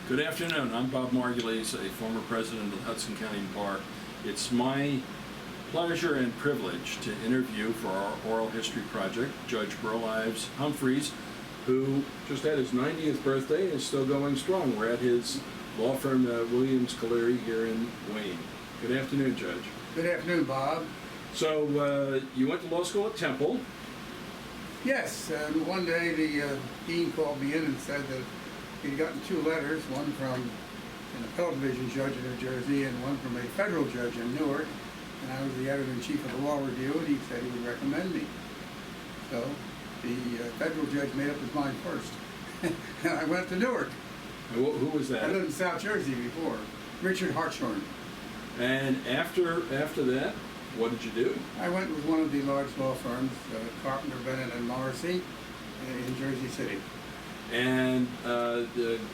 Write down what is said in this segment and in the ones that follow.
Good afternoon. I'm Bob Margulies, a former president of the Hudson County Bar. It's my pleasure and privilege to interview for our oral history project Judge Burl Ives Humphreys, who just had his 90th birthday and is still going strong. We're at his law firm, Williams Caleri, here in Wayne. Good afternoon, Judge. Good afternoon, Bob. So you went to law school at Temple. Yes, and one day the dean called me in and said that he'd gotten two letters, one from an appellate division judge in New Jersey and one from a federal judge in Newark, and I was the editor-in-chief of the Law Review, and he said he would recommend me. So the federal judge made up his mind first, and I went to Newark. And who was that? I lived in South Jersey before, Richard Hartshorn. And after that, what did you do? I went with one of the large law firms, Carpenter, Bennett, and Morrissey, in Jersey City. And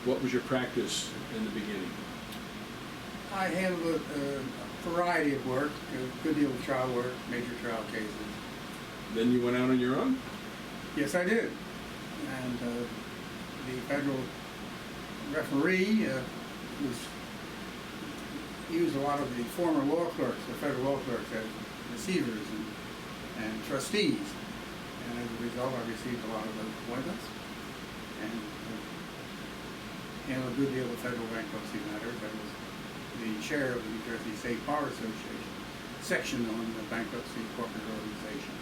what was your practice in the beginning? I handled a variety of work, a good deal of trial work, major trial cases. Then you went out on your own? Yes, I did. And the federal referee used a lot of the former law clerks, the federal law clerks, as receivers and trustees. And as a result, I received a lot of those appointments and handled a good deal of federal bankruptcy matters. I was the chair of the New Jersey State Bar Association section on the bankruptcy corporate organization,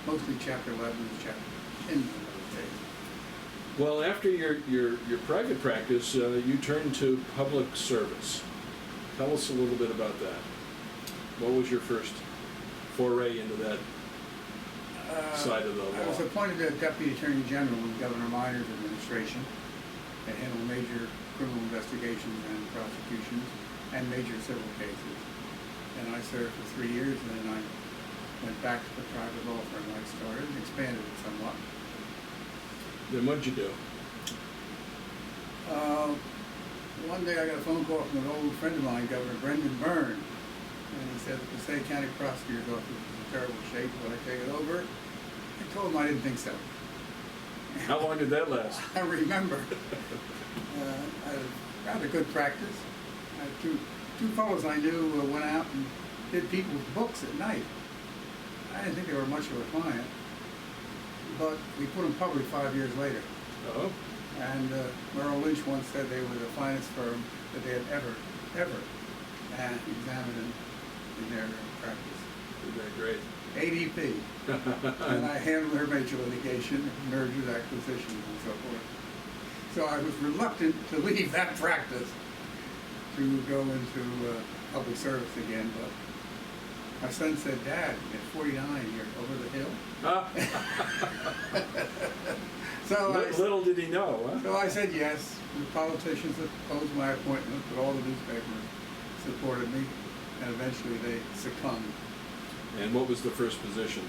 mostly Chapter 11 and Chapter 10 in those days. Well, after your private practice, you turned to public service. Tell us a little bit about that. What was your first foray into that side of the law? I was appointed as Deputy Attorney General in Governor Minor's administration and handled major criminal investigations and prosecutions and major civil cases. And I served for 3 years, and then I went back to the private law firm I started and expanded it somewhat. Then what did you do? One day I got a phone call from an old friend of mine, Governor Brendan Byrne, and he said that the State County Prosecutor's Office was in terrible shape. Would I take it over? I told him I didn't think so. How long did that last? I remember. I had a good practice. I had two fellows I knew went out and did people's books at night. I didn't think they were much of a client, but we put them public 5 years later. Oh. And Merrill Lynch once said they were the finest firm that they had ever examined in their practice. They're great. ADP. And I handled their major litigation, mergers, acquisitions, and so forth. So I was reluctant to leave that practice to go into public service again, but my son said, "Dad, at 49, you're over the hill." So little did he know, huh? So I said yes. The politicians opposed my appointment, but all the newspapers supported me, and eventually they succumbed. And what was the first position?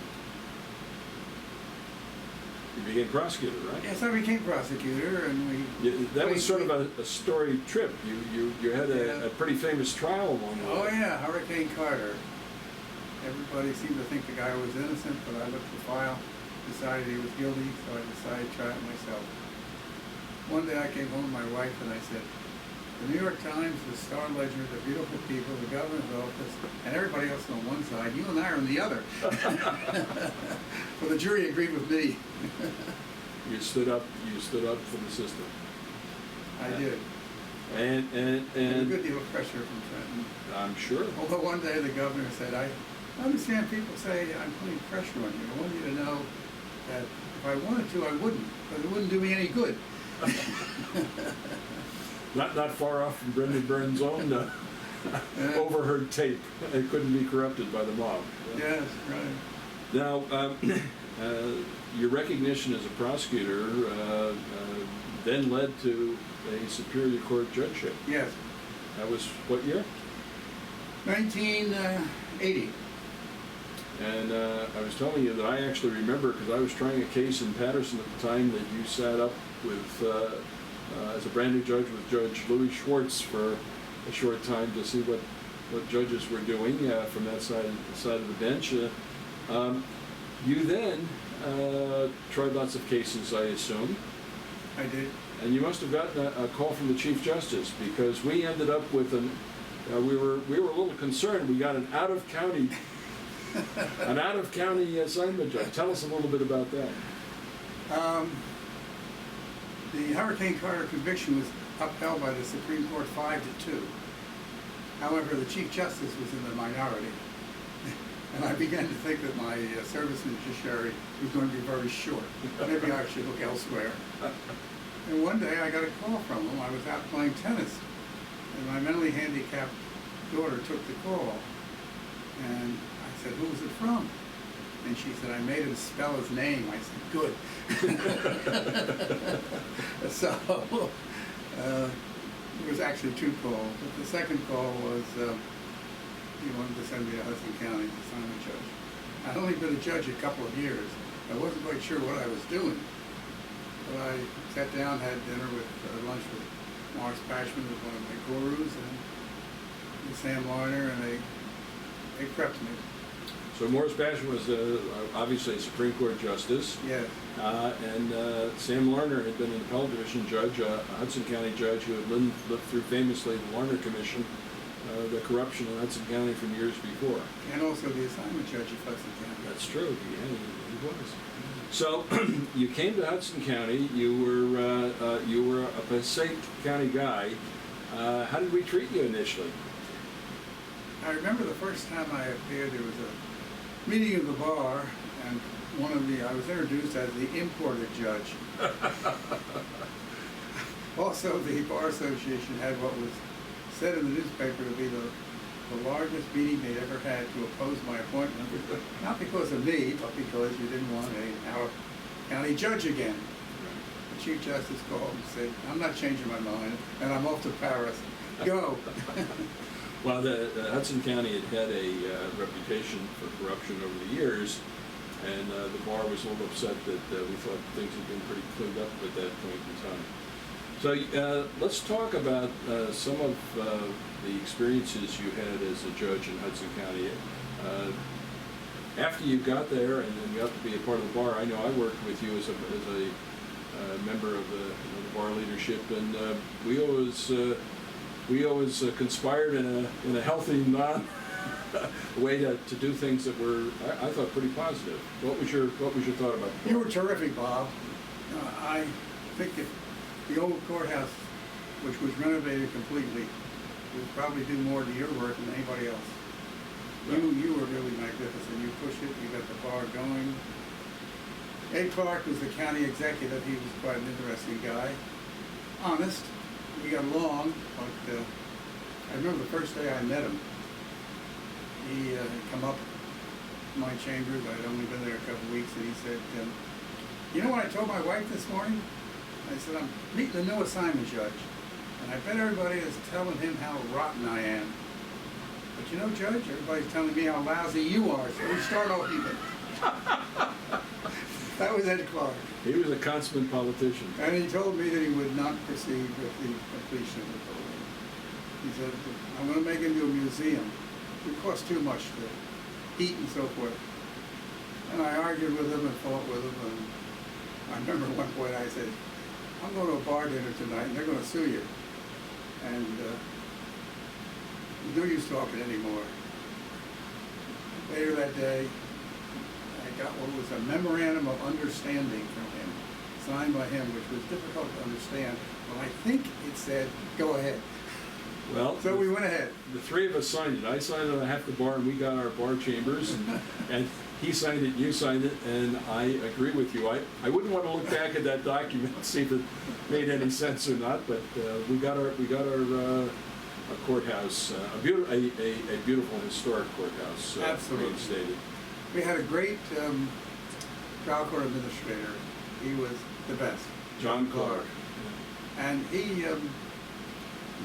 You became prosecutor, right? Yes, I became prosecutor, and that was sort of a storied trip. You had a pretty famous trial along the way. Oh yeah, Hurricane Carter. Everybody seemed to think the guy was innocent, but I looked at the file, decided he was guilty, so I decided to try it myself. One day I came home to my wife and I said, "The New York Times, the Star Ledger, the beautiful people, the governor's office, and everybody else on one side, you and I are on the other." Well, the jury agreed with me. You stood up for the system. I did. And a good deal of pressure from Trenton. I'm sure. Although one day the governor said, "I understand people say I'm putting pressure on you. I want you to know that if I wanted to, I wouldn't, but it wouldn't do me any good." Not far off from Brendan Byrne's own overheard tape. It couldn't be corrupted by the mob. Yes, right. Now, your recognition as a prosecutor then led to a Superior Court judgeship. Yes. That was what year? 1980. And I was telling you that I actually remember, because I was trying a case in Patterson at the time, that you sat up with, as a brand new judge with Judge Louis Schwartz for a short time to see what judges were doing from that side of the bench. You then tried lots of cases, I assume. I did. And you must have gotten a call from the Chief Justice, because we ended up with we were a little concerned. We got an out-of-county assignment judge. Tell us a little bit about that. The Hurricane Carter conviction was upheld by the Supreme Court 5-2. However, the Chief Justice was in the minority. And I began to think that my service in the judiciary was going to be very short. Maybe I should look elsewhere. And one day I got a call from him. I was out playing tennis, and my mentally handicapped daughter took the call. And I said, "Who was it from?" And she said, "I made him spell his name." I said, "Good." So it was actually two calls. But the second call was he wanted to send me to Hudson County to sign a judge. I'd only been a judge a couple of years. I wasn't quite sure what I was doing. But I sat down, had dinner with lunch with Morris Pashman, was one of my gurus, and Sam Larner, and they prepped me. So Morris Pashman was obviously a Supreme Court justice. Yes. And Sam Larner had been an appellate division judge, a Hudson County judge who had lived through famously the Larner Commission, the corruption in Hudson County from years before. And also the assignment judge of Hudson County. That's true. Yeah, he was. So you came to Hudson County. You were a Passaic County guy. How did we treat you initially? I remember the first time I appeared, there was a meeting of the bar, and I was introduced as the imported judge. Also, the Bar Association had what was said in the newspaper to be the largest meeting they'd ever had to oppose my appointment. Not because of me, but because you didn't want our county judge again. The Chief Justice called and said, "I'm not changing my mind, and I'm off to Paris. Go." Well, the Hudson County had a reputation for corruption over the years, and the bar was a little upset that we thought things had been pretty cleaned up at that point in time. So let's talk about some of the experiences you had as a judge in Hudson County. After you got there and then you got to be a part of the bar, I know I worked with you as a member of the bar leadership, and we always conspired in a healthy, way to do things that were, I thought, pretty positive. What was your thought about that? You were terrific, Bob. I think if the old courthouse, which was renovated completely, would probably do more to your work than anybody else. Right. You were really magnificent. You pushed it. You got the bar going. Ed Clark was the county executive. He was quite an interesting guy. Honest. We got along, but I remember the first day I met him. He had come up to my chambers. I'd only been there a couple of weeks, and he said, "You know what I told my wife this morning?" I said, "I'm meeting a new assignment judge, and I bet everybody is telling him how rotten I am. But you know, Judge, everybody's telling me how lousy you are, so we start off even." That was Ed Clark. He was a consummate politician. And he told me that he would not proceed with the completion of the building. He said, "I'm going to make it into a museum. It would cost too much to heat and so forth." And I argued with him and fought with him. And I remember at one point I said, "I'm going to a bar dinner tonight and they're going to sue you." And no use talking anymore. Later that day, I got what was a memorandum of understanding from him, signed by him, which was difficult to understand, but I think it said, "Go ahead." Well, So we went ahead. The three of us signed it. I signed it on half the bar, and we got our bar chambers, and he signed it, you signed it, and I agree with you. I wouldn't want to look back at that document and see if it made any sense or not, but we got our courthouse, a beautiful historic courthouse. Absolutely. Reinstated. We had a great trial court administrator. He was the best. John Clark. And he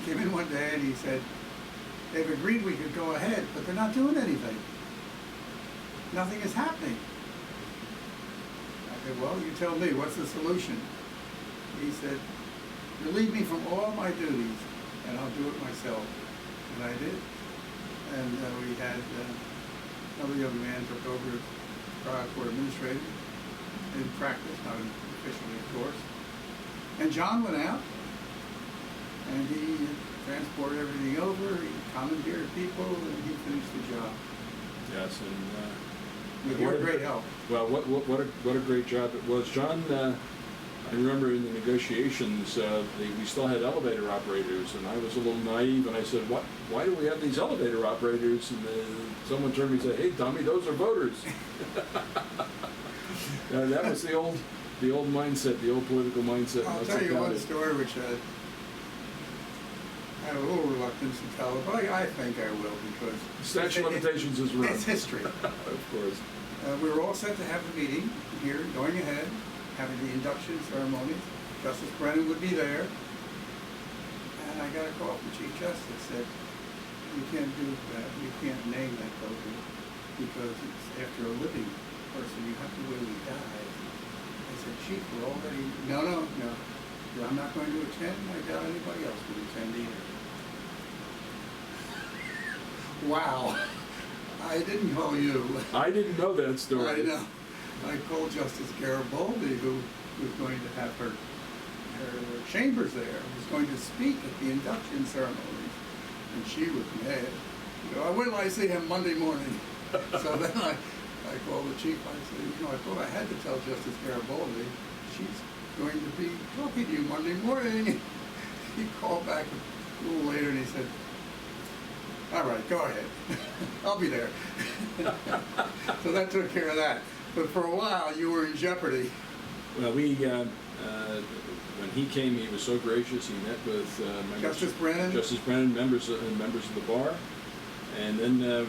came in one day and he said, "They've agreed we could go ahead, but they're not doing anything. Nothing is happening." I said, "Well, you tell me, what's the solution?" He said, "Relieve me from all my duties and I'll do it myself." And I did. And we had another young man took over as trial court administrator in practice, not officially, of course. And John went out, and he transported everything over, he commandeered people, and he finished the job. Yes, and With your great help. well, what a great job it was, John. I remember in the negotiations, we still had elevator operators, and I was a little naive, and I said, why do we have these elevator operators? And someone turned to me and said, hey, Tommy, those are voters. That was the old mindset, the old political mindset. I'll tell you one story which I have a little reluctance to tell, but I think I will, because Statute of limitations is run. It's history. Of course. We were all set to have a meeting here, going ahead, having the induction ceremony. Justice Brennan would be there. And I got a call from Chief Justice, said, you can't do that, you can't name that building, because it's after a living person, you have to wait till he dies. I said, Chief, we're already, no. I'm not going to attend, I doubt anybody else would attend either. Wow. I didn't call you. I didn't know that story. I know. I called Justice Garibaldi, who was going to have her chambers there, was going to speak at the induction ceremony, and she was mad. I wait till I see him Monday morning. So then I called the chief. I said, I thought I had to tell Justice Garibaldi, she's going to be talking to you Monday morning. He called back a little later and he said, all right, go ahead. I'll be there. So that took care of that. But for a while, you were in jeopardy. Well, when he came, he was so gracious. He met with Justice Brennan, members of the bar, and then we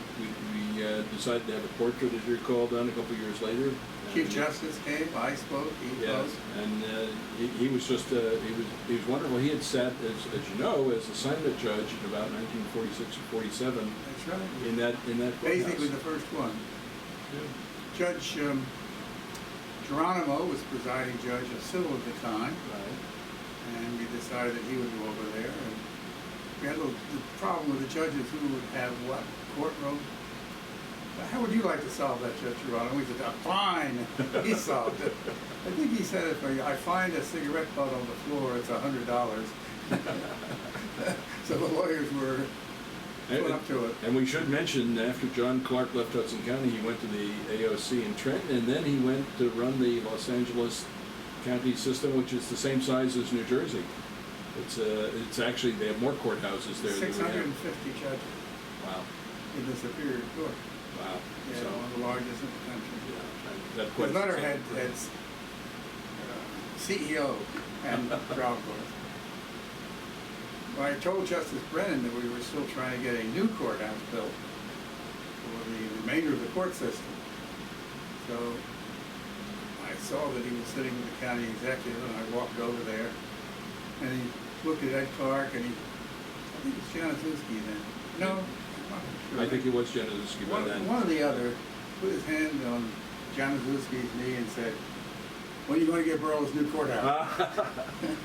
decided to have a portrait, as you recall, done a couple of years later. Chief Justice came, I spoke, he spoke. And he was just he was wonderful. He had sat, as you know, as assignment judge in about 1946 or 47. That's right. In that courthouse. Basically the first one. Yeah. Judge Geronimo was presiding judge of civil at the time, Right. and we decided that he would go over there. And we had the problem with the judges who would have what courtroom. How would you like to solve that, Judge Geronimo? We said, fine. He solved it. I think he said, if I find a cigarette butt on the floor, it's $100. So the lawyers were put up to it. And we should mention, after John Clark left Hudson County, he went to the AOC in Trenton, and then he went to run the Los Angeles County system, which is the same size as New Jersey. It's actually, they have more courthouses there. 650 judges. Wow. In the Superior Court. Wow. Yeah, So, one of the largest in the country. yeah, that The quite letterhead had CEO and trial court. Well, I told Justice Brennan that we were still trying to get a new courthouse built for the remainder of the court system. So I saw that he was sitting with the county executive, and I walked over there, and he looked at Ed Clark, and I think it's Januszewski then. No, I'm not sure. I think it was Januszewski by then. One or the other put his hand on Januszewski's knee and said, when are you going to get Burl his new courthouse?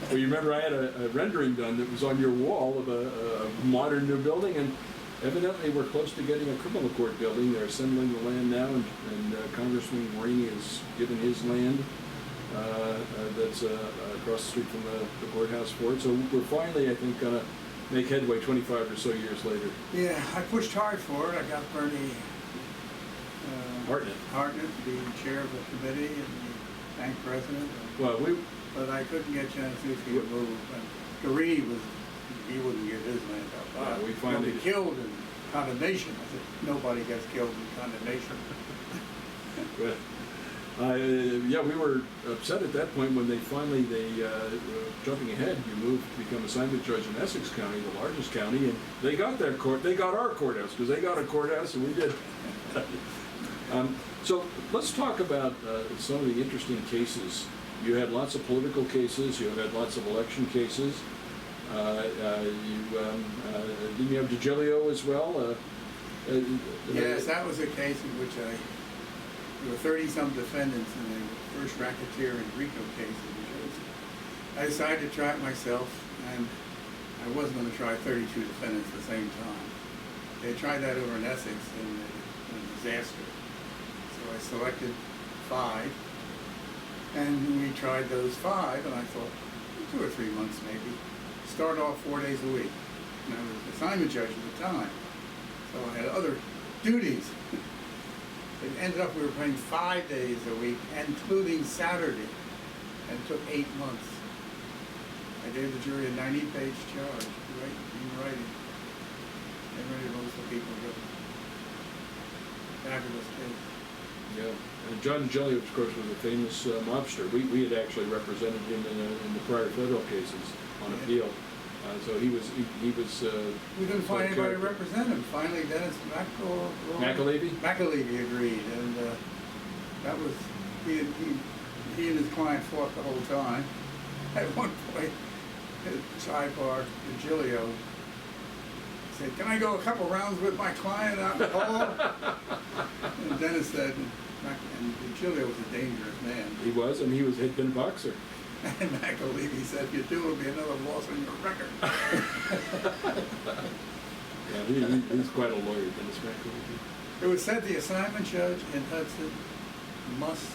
Well, you remember I had a rendering done that was on your wall of a modern new building, and evidently we're close to getting a criminal court building. They're assembling the land now, and Congressman Marini has given his land that's across the street from the courthouse for it. So we're finally, I think, going to make headway 25 or so years later. Yeah, I pushed hard for it. I got Bernie Hartnett to be chair of the committee and the bank president. Well, but I couldn't get Januszewski to move. And Garee he wouldn't get his land up. We finally be killed in condemnation. I said, nobody gets killed in condemnation. Good. Yeah, we were upset at that point when they jumping ahead, you moved to become assignment judge in Essex County, the largest county, and they got our courthouse, because they got a courthouse and we did. So let's talk about some of the interesting cases. You had lots of political cases, you had lots of election cases. Didn't you have DiGilio as well? Yes, that was a case in which there were 30-some defendants in the first racketeer and RICO case in New Jersey. I decided to try it myself, and I wasn't going to try 32 defendants at the same time. They tried that over in Essex in a disaster. So I selected 5, and we tried those 5, and I thought, 2 or 3 months maybe. Started off 4 days a week. And I was assignment judge at the time, so I had other duties. It ended up we were playing 5 days a week, including Saturday, and it took 8 months. I gave the jury a 90-page charge, in writing. And ready most of the people guilty. Fabulous case. Yeah, and John Jelly, of course, was a famous mobster. We had actually represented him in the prior federal cases on appeal. So he was. We couldn't find anybody to represent him. Finally, Dennis McAlevey agreed, and that was he and his client fought the whole time. At one point, at sidebar, Virgilio said, "Can I go a couple rounds with my client out in the hall?" And Dennis said, and Virgilio was a dangerous man. He was, and had been a boxer. And McAlevey said, "If you do, it'll be another loss on your record." Yeah, he's quite a lawyer, Dennis McAlevey. It was said the assignment judge in Hudson must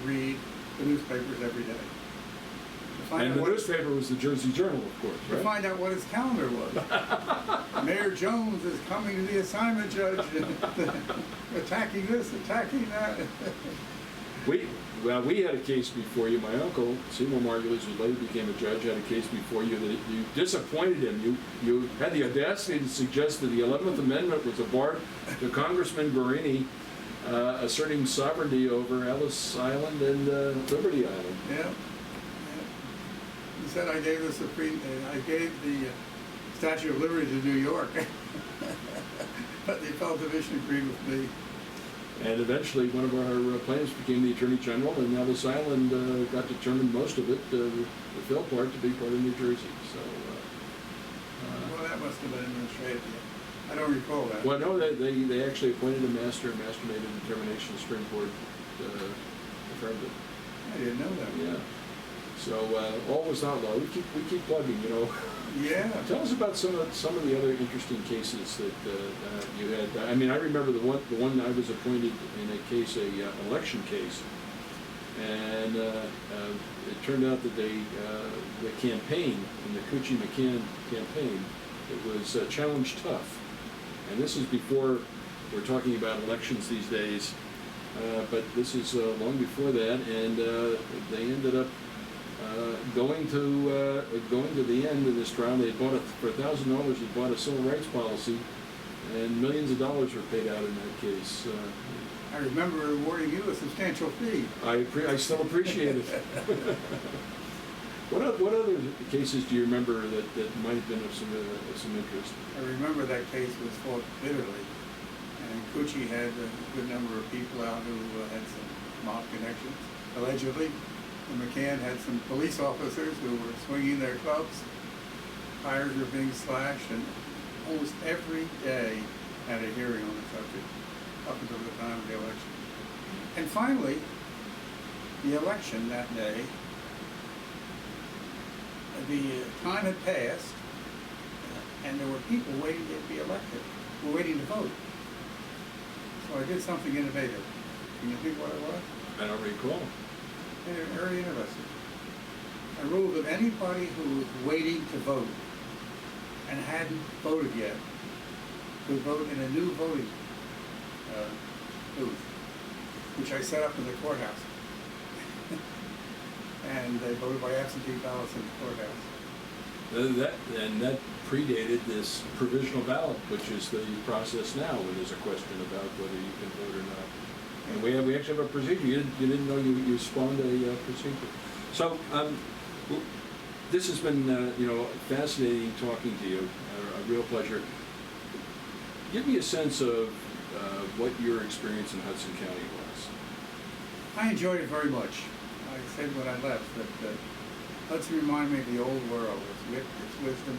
read the newspapers every day. And the newspaper was the Jersey Journal, of course, to right? find out what his calendar was. Mayor Jones is coming to the assignment judge, attacking this, attacking that. We had a case before you. My uncle, Seymour Margulies, who later became a judge, had a case before you that you disappointed him. You had the audacity to suggest that the 11th Amendment was a bar to Congressman Guarini asserting sovereignty over Ellis Island and Liberty Island. Yeah. He said I gave the Statue of Liberty to New York, but the appellate division agreed with me. And eventually, one of our plaintiffs became the Attorney General, and Ellis Island got determined, most of it, the Phil part, to be part of New Jersey. So. Well, that must have been administrative. I don't recall that. Well, no, they actually appointed a master. Master made a determination. The Supreme Court affirmed it. I didn't know that. Yeah. So all was not law. We keep plugging, you know. Yeah. Tell us about some of the other interesting cases that you had. I mean, I remember the one I was appointed in a case, an election case, and it turned out that the campaign, in the Cucci-McCann campaign, it was challenge tough, and this is before we're talking about elections these days, but this is long before that, and they ended up. Going to the end of this trial, they had bought for $1,000. They bought a civil rights policy, and millions of dollars were paid out in that case. I remember awarding you a substantial fee. I still appreciate it. What other cases do you remember that might have been of some interest? I remember that case was fought bitterly, and Cucci had a good number of people out who had some mob connections, allegedly. And McCann had some police officers who were swinging their clubs. Tires were being slashed, and almost every day had a hearing on the subject up until the time of the election. And finally, the election that day, the time had passed, and there were people waiting to be elected, were waiting to vote. So I did something innovative. Can you think what it was? I don't recall. Very interesting. I ruled that anybody who was waiting to vote and hadn't voted yet could vote in a new voting booth, which I set up in the courthouse. And they voted by absentee ballots in the courthouse. That predated this provisional ballot, which is the process now, when there's a question about whether you can vote or not. And we actually have a procedure. You didn't know you spawned a procedure. So this has been fascinating talking to you. A real pleasure. Give me a sense of what your experience in Hudson County was. I enjoyed it very much. I said when I left that Hudson reminded me of the old world. Its wit, its wisdom.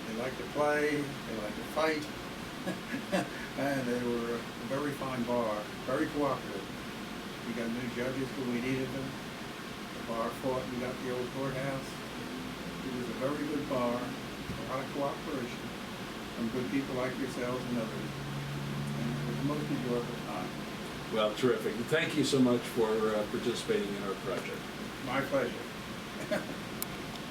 They like to play. They like to fight. And they were a very fine bar, very cooperative. We got new judges when we needed them. The bar fought, we got the old courthouse. It was a very good bar, a lot of cooperation from good people like yourselves and others. And it was the most enjoyable time. Well, terrific. Thank you so much for participating in our project. My pleasure.